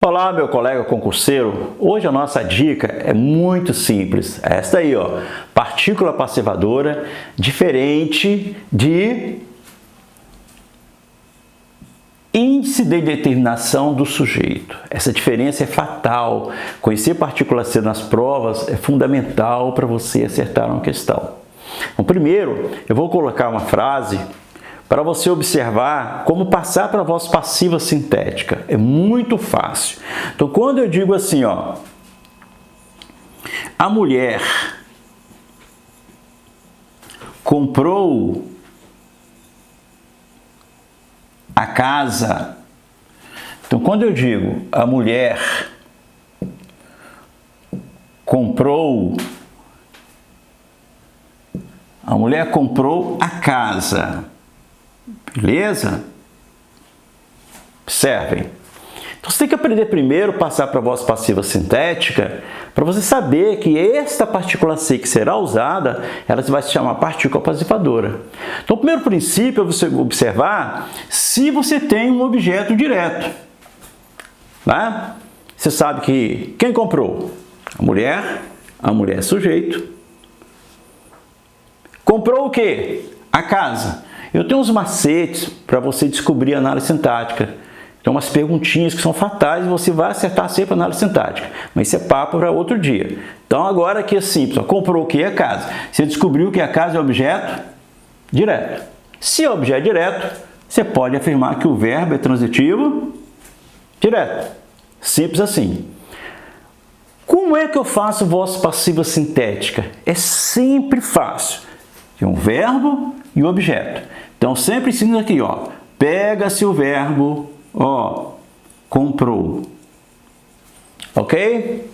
Olá, meu colega concurseiro. Hoje a nossa dica é muito simples. É esta aí, ó, partícula passivadora diferente de índice de determinação do sujeito. Essa diferença é fatal. Conhecer partícula C nas provas é fundamental para você acertar uma questão. Então, primeiro, eu vou colocar uma frase para você observar como passar para a voz passiva sintética. É muito fácil. Então, quando eu digo assim, ó, a mulher comprou a casa. Então, quando eu digo a mulher comprou a casa. Beleza? Observem. Então, você tem que aprender primeiro a passar para a voz passiva sintética para você saber que esta partícula C que será usada, ela vai se chamar partícula passivadora. Então, o primeiro princípio é você observar se você tem um objeto direto. Né? Você sabe que quem comprou? A mulher é sujeito. Comprou o quê? A casa. Eu tenho uns macetes para você descobrir a análise sintática. Então, umas perguntinhas que são fatais e você vai acertar sempre a análise sintática. Mas isso é papo para outro dia. Então, agora aqui é simples. Ó, comprou o que? A casa. Você descobriu que a casa é objeto direto. Se é objeto direto, você pode afirmar que o verbo é transitivo direto. Simples assim. Como é que eu faço voz passiva sintética? É sempre fácil. Tem um verbo e o objeto. Então, sempre ensino aqui, ó. Pega-se o verbo, ó, comprou. Ok?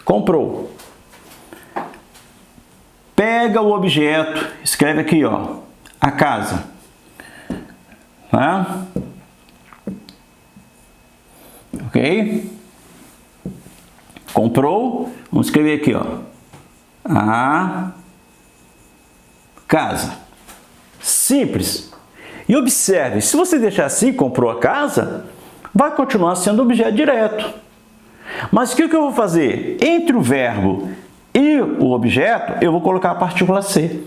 Comprou. Pega o objeto, escreve aqui, ó, a casa. Tá? Ok? Comprou, vamos escrever aqui, ó, a casa. Simples. E observe, se você deixar assim, comprou a casa, vai continuar sendo objeto direto. Mas o que eu vou fazer? Entre o verbo e o objeto, eu vou colocar a partícula C.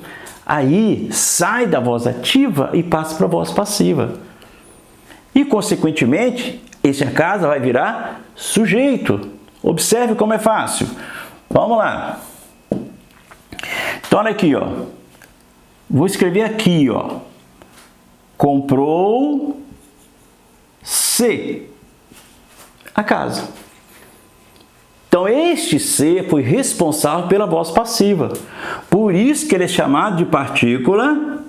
Aí, sai da voz ativa e passa para a voz passiva. E, consequentemente, esse a casa vai virar sujeito. Observe como é fácil. Vamos lá. Então, olha aqui, ó. Vou escrever aqui, ó. Comprou C, a casa. Então, este C foi responsável pela voz passiva. Por isso que ele é chamado de partícula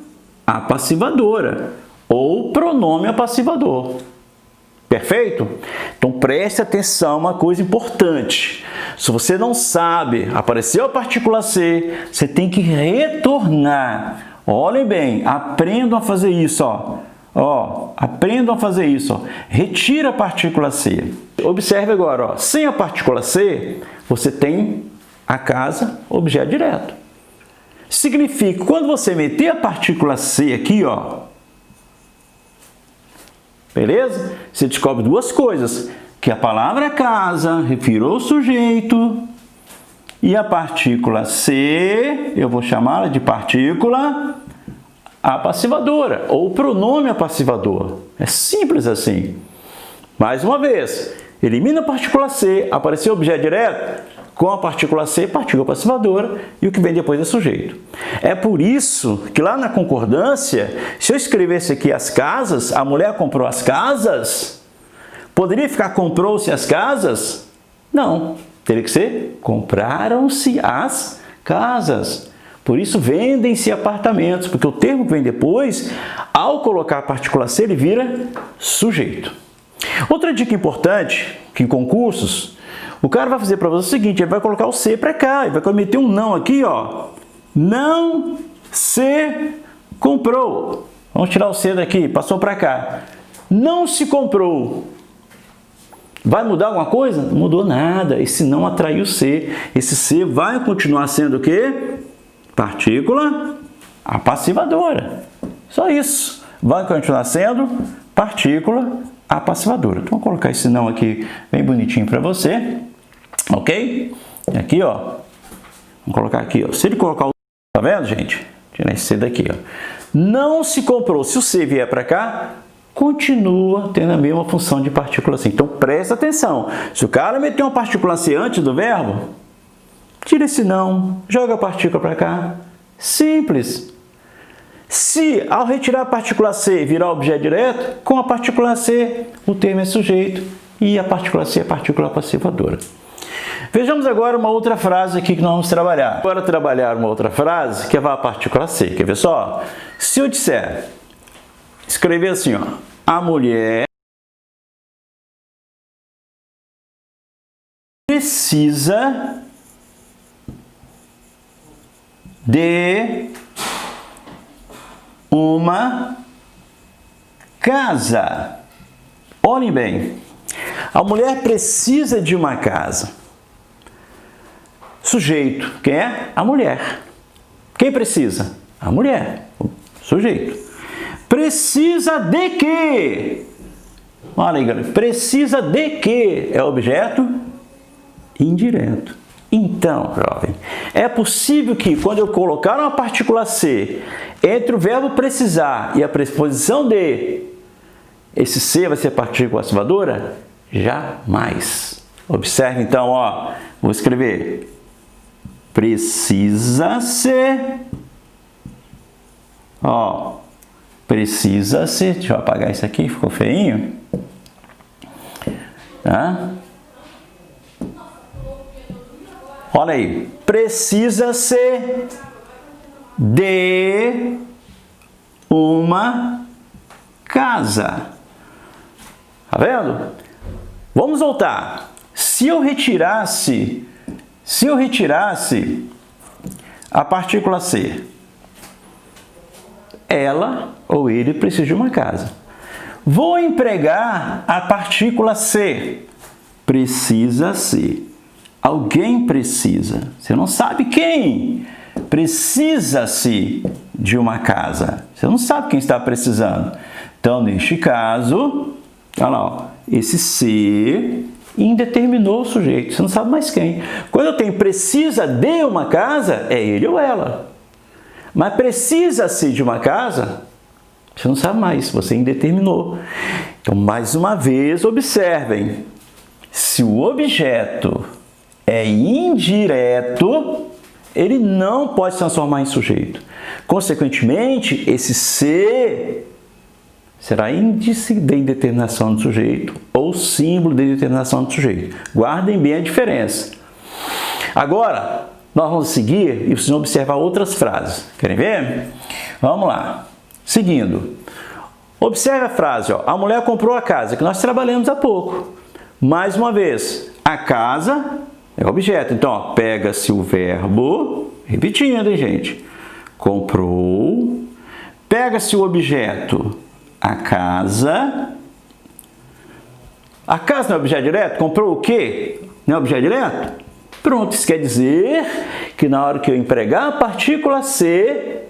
apassivadora ou pronome apassivador. Perfeito? Então, preste atenção, uma coisa importante. Se você não sabe, apareceu a partícula C, você tem que retornar. Olhem bem, aprendam a fazer isso, ó. Ó, aprendam a fazer isso, ó. Retira a partícula C. Observe agora, ó. Sem a partícula C, você tem a casa, objeto direto. Significa que quando você meter a partícula C aqui, ó, beleza? Você descobre duas coisas, que a palavra casa refere ao sujeito e a partícula C, eu vou chamá-la de partícula apassivadora ou pronome apassivador. É simples assim. Mais uma vez, elimina a partícula C, apareceu objeto direto, com a partícula C, partícula passivadora, e o que vem depois é sujeito. É por isso que lá na concordância, se eu escrevesse aqui as casas, a mulher comprou as casas, poderia ficar comprou-se as casas? Não, teria que ser compraram-se as casas. Por isso, vendem-se apartamentos, porque o termo que vem depois, ao colocar a partícula C, ele vira sujeito. Outra dica importante, que em concursos, o cara vai fazer para você o seguinte, ele vai colocar o C para cá, ele vai meter um não aqui, ó. Não se comprou. Vamos tirar o C daqui, passou para cá. Não se comprou. Vai mudar alguma coisa? Não mudou nada. Esse não atraiu o C. Esse C vai continuar sendo o quê? Partícula apassivadora. Só isso. Vai continuar sendo partícula a passivadora. Então, vou colocar esse não aqui bem bonitinho para você, ok? E aqui, ó, vamos colocar aqui, ó. Se ele colocar o... Tá vendo, gente? Tirar esse C daqui, ó. Não se comprou. Se o C vier para cá, continua tendo a mesma função de partícula C. Então, presta atenção. Se o cara meter uma partícula C antes do verbo, tira esse não, joga a partícula para cá. Simples. Se, ao retirar a partícula C, virar objeto direto, com a partícula C, o termo é sujeito e a partícula C é partícula passivadora. Vejamos agora uma outra frase aqui que nós vamos trabalhar. Agora trabalhar uma outra frase que vai a partícula C. Quer ver só? Se eu disser, escrever assim, ó, a mulher precisa de uma casa. Olhem bem, a mulher precisa de uma casa. Sujeito, quem é? A mulher. Quem precisa? A mulher, o sujeito. Precisa de quê? Olha aí, galera, precisa de quê? É objeto indireto. Então, jovem, é possível que quando eu colocar uma partícula C entre o verbo precisar e a preposição de, esse C vai ser partícula passivadora? Jamais. Observe então, ó, vou escrever precisa ser, ó, precisa ser, deixa eu apagar isso aqui, ficou feinho, tá? Olha aí, precisa ser de uma casa. Tá vendo? Vamos voltar. Se eu retirasse a partícula C, ela ou ele precisa de uma casa. Vou empregar a partícula C, precisa-se. Alguém precisa. Você não sabe quem. Precisa-se de uma casa. Você não sabe quem está precisando. Então, neste caso, olha lá, ó, esse C indeterminou o sujeito. Você não sabe mais quem. Quando eu tenho precisa de uma casa, é ele ou ela. Mas precisa-se de uma casa, você não sabe mais. Você indeterminou. Então, mais uma vez, observem. Se o objeto é indireto, ele não pode se transformar em sujeito. Consequentemente, esse C será índice de indeterminação do sujeito ou símbolo de indeterminação do sujeito. Guardem bem a diferença. Agora, nós vamos seguir e vocês vão observar outras frases. Querem ver? Vamos lá. Seguindo. Observe a frase, ó, a mulher comprou a casa, que nós trabalhamos há pouco. Mais uma vez, a casa é objeto. Então, pega-se o verbo, repetindo, hein, gente? Comprou. Pega-se o objeto, a casa. A casa não é objeto direto? Comprou o quê? Não é objeto direto? Pronto, isso quer dizer que na hora que eu empregar a partícula C,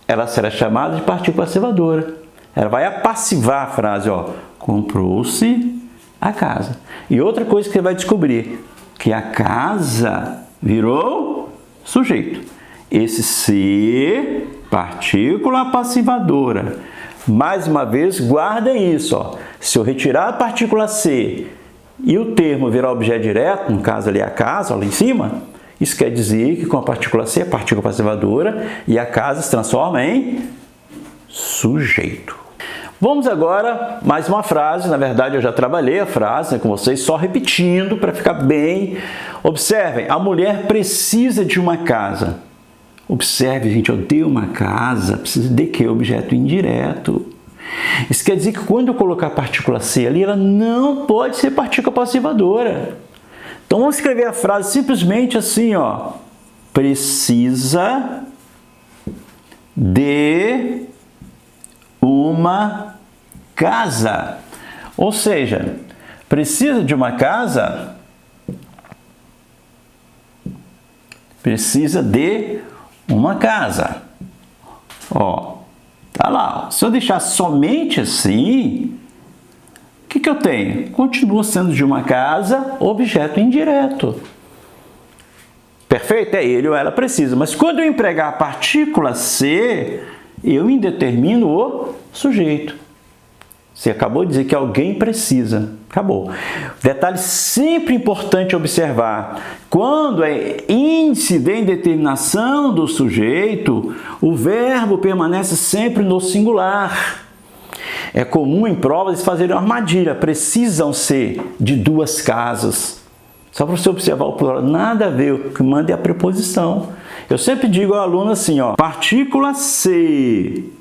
ela será chamada de partícula passivadora. Ela vai apassivar a frase, ó. Comprou-se a casa. E outra coisa que você vai descobrir, que a casa virou sujeito. Esse C, partícula passivadora. Mais uma vez, guardem isso, ó. Se eu retirar a partícula C e o termo virar objeto direto, no caso ali a casa, ó, lá em cima, isso quer dizer que com a partícula C, a partícula passivadora, e a casa se transforma em sujeito. Vamos agora, mais uma frase, na verdade eu já trabalhei a frase, né, com vocês, só repetindo para ficar bem. Observem, a mulher precisa de uma casa. Observe, gente, eu dei uma casa, precisa de quê? Objeto indireto. Isso quer dizer que quando eu colocar a partícula C ali, ela não pode ser partícula passivadora. Então vamos escrever a frase simplesmente assim, ó. Precisa de uma casa. Ou seja, precisa de uma casa, precisa de uma casa. Ó, tá lá. Se eu deixar somente assim, que eu tenho? Continua sendo de uma casa, objeto indireto. Perfeito? É ele ou ela precisa. Mas quando eu empregar a partícula ser, eu indetermino o sujeito. Você acabou de dizer que alguém precisa. Acabou. Detalhe sempre importante observar. Quando é índice de indeterminação do sujeito, o verbo permanece sempre no singular. É comum em provas fazerem uma armadilha. Precisam ser de duas casas. Só para você observar o plural. Nada a ver. O que manda é a preposição. Eu sempre digo ao aluno assim, ó, partícula ser,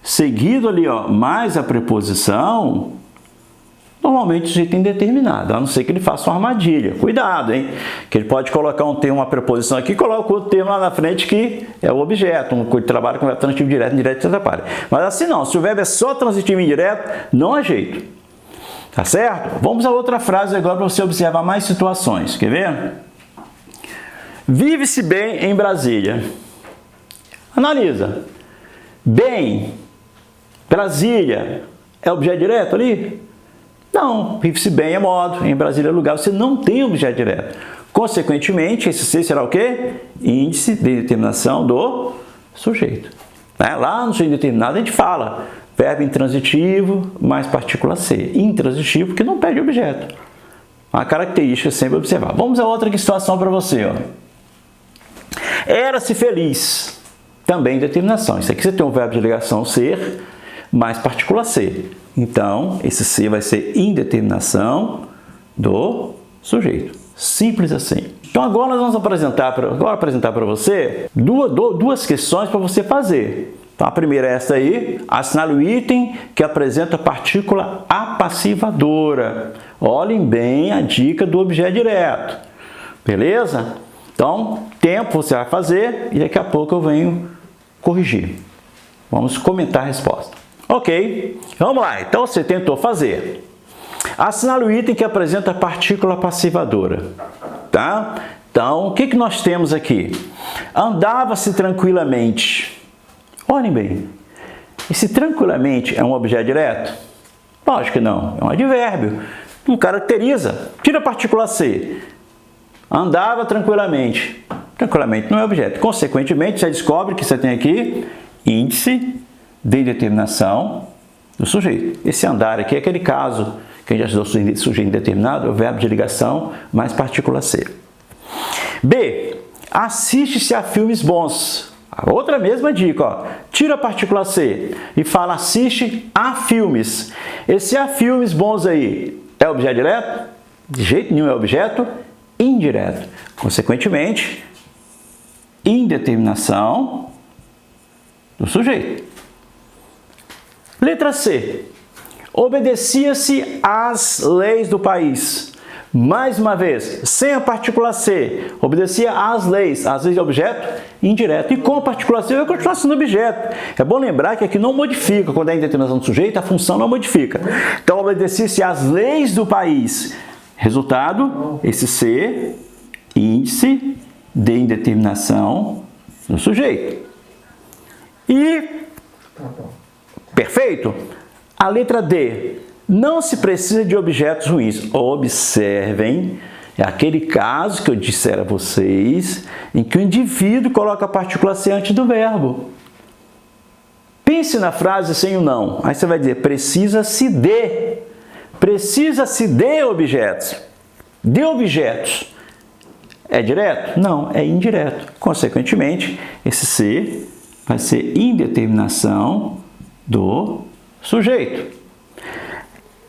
seguido ali, ó, mais a preposição, normalmente o sujeito é indeterminado, a não ser que ele faça uma armadilha. Cuidado, hein? Que ele pode colocar um termo, uma preposição aqui, e coloca outro termo lá na frente que é o objeto, um trabalho com verbo transitivo direto, indireto, se atrapalha. Mas assim não, se o verbo é só transitivo e indireto, não há jeito. Tá certo? Vamos a outra frase agora para você observar mais situações. Quer ver? Vive-se bem em Brasília. Analisa. Bem, Brasília, é objeto direto ali? Não, vive-se bem é modo, em Brasília é lugar, você não tem objeto direto. Consequentemente, esse ser será o quê? Índice de determinação do sujeito. Lá no sujeito indeterminado a gente fala verbo intransitivo mais partícula ser. Intransitivo porque não pede objeto. Uma característica sempre observar. Vamos a outra situação para você. Ó. Era-se feliz. Também determinação. Isso aqui você tem um verbo de ligação ser mais partícula ser. Então, esse ser vai ser indeterminação do sujeito. Simples assim. Então, agora nós vamos apresentar para você duas questões para você fazer. Então, a primeira é essa aí. Assinale o item que apresenta a partícula apassivadora. Olhem bem a dica do objeto direto. Beleza? Então, tempo você vai fazer e daqui a pouco eu venho corrigir. Vamos comentar a resposta. Ok, vamos lá. Então, você tentou fazer. Assinale o item que apresenta a partícula passivadora. Tá? Então, o que nós temos aqui? Andava-se tranquilamente. Olhem bem. Esse tranquilamente é um objeto direto? Lógico que não. É um advérbio. Não caracteriza. Tira a partícula ser. Andava tranquilamente. Tranquilamente não é objeto. Consequentemente, você descobre que você tem aqui índice de indeterminação do sujeito. Esse andar aqui é aquele caso que a gente já estudou sujeito indeterminado, é o verbo de ligação mais partícula ser. B. Assiste-se a filmes bons. A outra mesma dica, ó. Tira a partícula ser e fala assiste a filmes. Esse a filmes bons aí é objeto direto? De jeito nenhum é objeto indireto. Consequentemente, indeterminação do sujeito. Letra C. Obedecia-se às leis do país. Mais uma vez, sem a partícula C, obedecia às leis de objeto indireto. E com a partícula C, vai continuar sendo objeto. É bom lembrar que aqui não modifica, quando é indeterminação do sujeito, a função não modifica. Então, obedecia-se às leis do país. Resultado, esse C, índice de indeterminação do sujeito. E, perfeito? A letra D. Não se precisa de objetos ruins. Observem, é aquele caso que eu disser a vocês, em que o indivíduo coloca a partícula C antes do verbo. Pense na frase sem o não. Aí você vai dizer, precisa-se de objetos. De objetos. É direto? Não, é indireto. Consequentemente, esse C vai ser indeterminação do sujeito.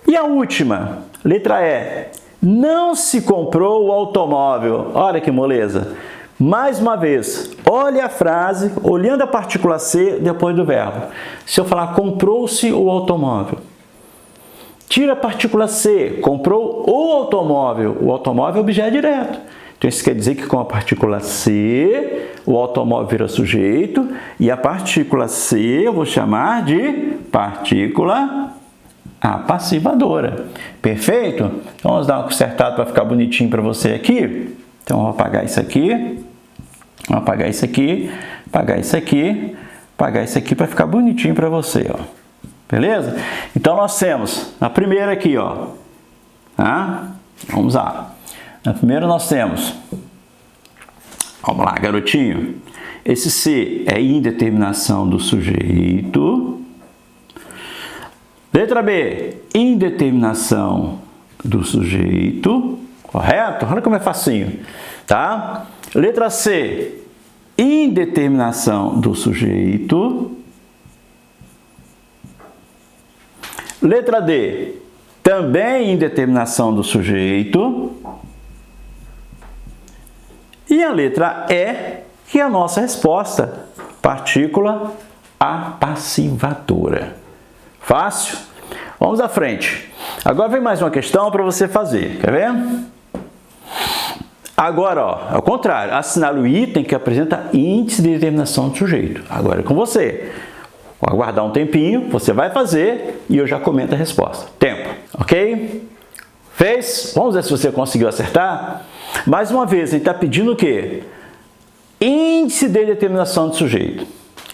E a última, letra E. Não se comprou o automóvel. Olha que moleza. Mais uma vez, olhe a frase, olhando a partícula C depois do verbo. Se eu falar comprou-se o automóvel. Tira a partícula C, comprou o automóvel. O automóvel é objeto direto. Então, isso quer dizer que com a partícula C, o automóvel vira sujeito. E a partícula C eu vou chamar de partícula apassivadora. Perfeito? Então, vamos dar uma consertada para ficar bonitinho para você aqui. Então, vou apagar isso aqui. Vou apagar isso aqui. Apagar isso aqui. Apagar isso aqui para ficar bonitinho para você. Ó. Beleza? Então nós temos a primeira aqui, ó. Tá? Vamos lá. Na primeira nós temos, vamos lá, garotinho. Esse C é indeterminação do sujeito. Letra B, indeterminação do sujeito. Correto? Olha como é facinho, tá? Letra C, indeterminação do sujeito. Letra D, também indeterminação do sujeito. E a letra E, que é a nossa resposta, partícula apassivadora. Fácil? Vamos à frente. Agora vem mais uma questão para você fazer, quer ver? Agora, ó, ao contrário, assinale o item que apresenta índice de determinação do sujeito. Agora é com você. Vou aguardar um tempinho, você vai fazer e eu já comento a resposta. Tempo, ok? Fez? Vamos ver se você conseguiu acertar? Mais uma vez, a gente está pedindo o quê? Índice de determinação do sujeito.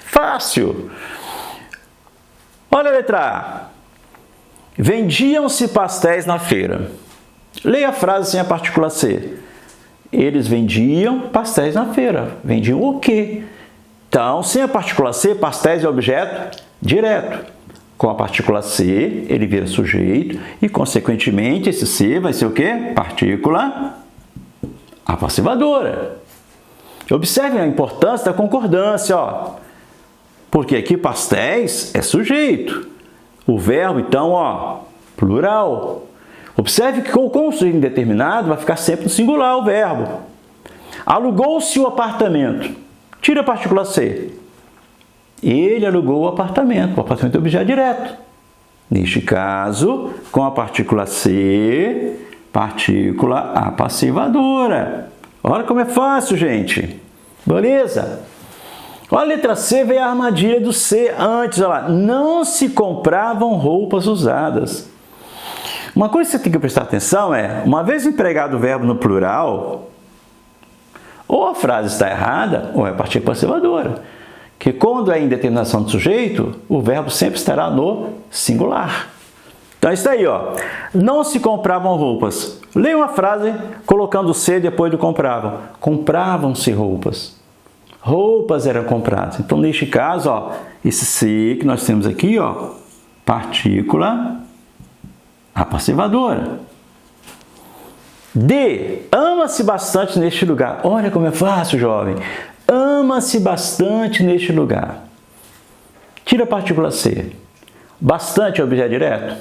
Fácil! Olha a letra A. Vendiam-se pastéis na feira. Leia a frase sem a partícula C. Eles vendiam pastéis na feira. Vendiam o quê? Então, sem a partícula C, pastéis é objeto direto. Com a partícula C, ele vira sujeito e, consequentemente, esse C vai ser o quê? Partícula apassivadora. Observem a importância da concordância, ó. Porque aqui pastéis é sujeito. O verbo, então, ó, plural. Observe que com o sujeito indeterminado vai ficar sempre no singular o verbo. Alugou-se o apartamento. Tira a partícula C. Ele alugou o apartamento. O apartamento é objeto direto. Neste caso, com a partícula C, partícula apassivadora. Olha como é fácil, gente. Beleza? Olha a letra C, veio a armadilha do C antes. Olha lá. Não se compravam roupas usadas. Uma coisa que você tem que prestar atenção é, uma vez empregado o verbo no plural, ou a frase está errada, ou é partícula apassivadora. Que quando é indeterminação do sujeito, o verbo sempre estará no singular. Então, é isso aí, ó. Não se compravam roupas. Leia uma frase colocando o C depois do compravam. Compravam-se roupas. Roupas eram compradas. Então, neste caso, ó, esse C que nós temos aqui, ó, partícula apassivadora. D. Ama-se bastante neste lugar. Olha como é fácil, jovem. Ama-se bastante neste lugar. Tira a partícula C. Bastante é objeto direto?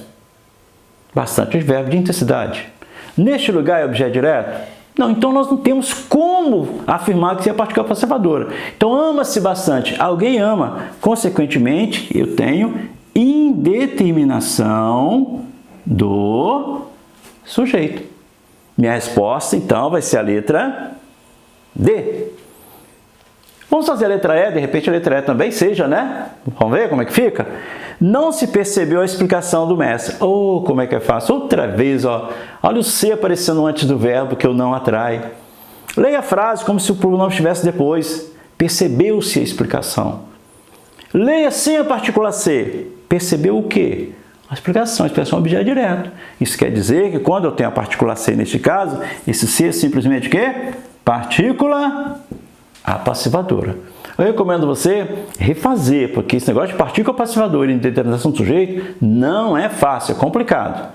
Bastante é verbo de intensidade. Neste lugar é objeto direto? Não, então nós não temos como afirmar que isso é partícula apassivadora. Então, ama-se bastante. Alguém ama. Consequentemente, eu tenho indeterminação do sujeito. Minha resposta, então, vai ser a letra D. Vamos fazer a letra E, de repente a letra E também seja, né? Vamos ver como é que fica? Não se percebeu a explicação do mestre. Oh, como é que é fácil? Outra vez, ó. Olha o C aparecendo antes do verbo que eu não atrai. Leia a frase como se o pronome estivesse depois. Percebeu-se a explicação. Leia sem a partícula C. Percebeu o quê? A explicação é objeto direto. Isso quer dizer que quando eu tenho a partícula C neste caso, esse C é simplesmente o quê? Partícula apassivadora. Eu recomendo você refazer, porque esse negócio de partícula apassivadora e determinação do sujeito não é fácil, é complicado.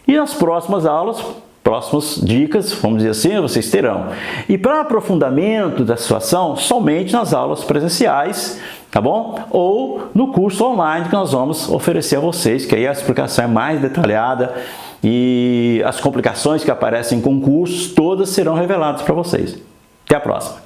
E nas próximas aulas, próximas dicas, vamos dizer assim, vocês terão. E para aprofundamento da situação, somente nas aulas presenciais, tá bom? Ou no curso online que nós vamos oferecer a vocês, que aí a explicação é mais detalhada e as complicações que aparecem em concursos, todas serão reveladas para vocês. Até a próxima!